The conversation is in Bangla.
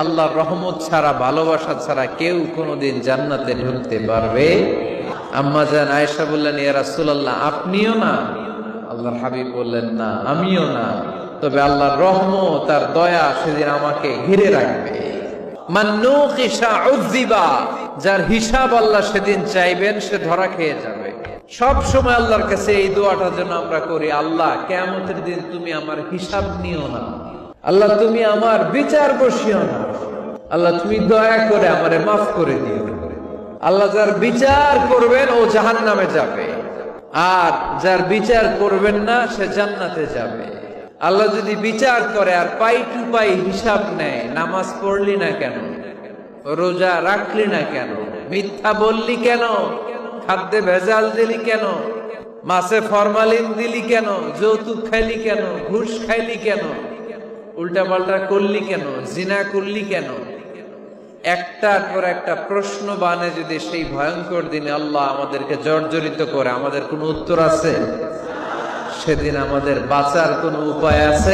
আল্লাহর রহমত ছাড়া, ভালোবাসা ছাড়া কেউ কোনোদিন জান্নাতে ঢুকতে পারবে। আম্মা জান আয়েশা বললেন, ইয়া রাসূলুল্লাহ, আপনিও না? আল্লাহর হাবিব বললেন, না আমিও না, তবে আল্লাহর রহমত আর দয়া সেদিন আমাকে ঘিরে রাখবে। মান নুকিশা উযিবা, যার হিসাব আল্লাহ সেদিন চাইবেন সে ধরা খেয়ে যাবে। সব সময় আল্লাহর কাছে এই দোয়াটা যেন আমরা করি, আল্লাহ কিয়ামতের দিন তুমি আমার হিসাব নিও না, আল্লাহ তুমি আমার বিচার বসিও না, আল্লাহ তুমি দয়া করে আমারে মাফ করে দিও। আল্লাহ যার বিচার করবেন ও জাহান্নামে যাবে, আর যার বিচার করবেন না সে জান্নাতে যাবে। আল্লাহ যদি বিচার করে আর পাই টু পাই হিসাব নেয়, নামাজ পড়লি না কেন, রোজা রাখলি না কেন, মিথ্যা বললি কেন, খাদ্যে ভেজাল দিলি কেন, মাছে ফরমালিন দিলি কেন, যৌতুক খাইলি কেন, ঘুষ খাইলি কেন, উল্টা পাল্টা করলি কেন, জিনা করলি কেন, একটার পর একটা প্রশ্ন বানে যদি সেই ভয়ঙ্কর দিনে আল্লাহ আমাদেরকে জর্জরিত করে, আমাদের কোনো উত্তর আছে? সেদিন আমাদের বাঁচার কোনো উপায় আছে?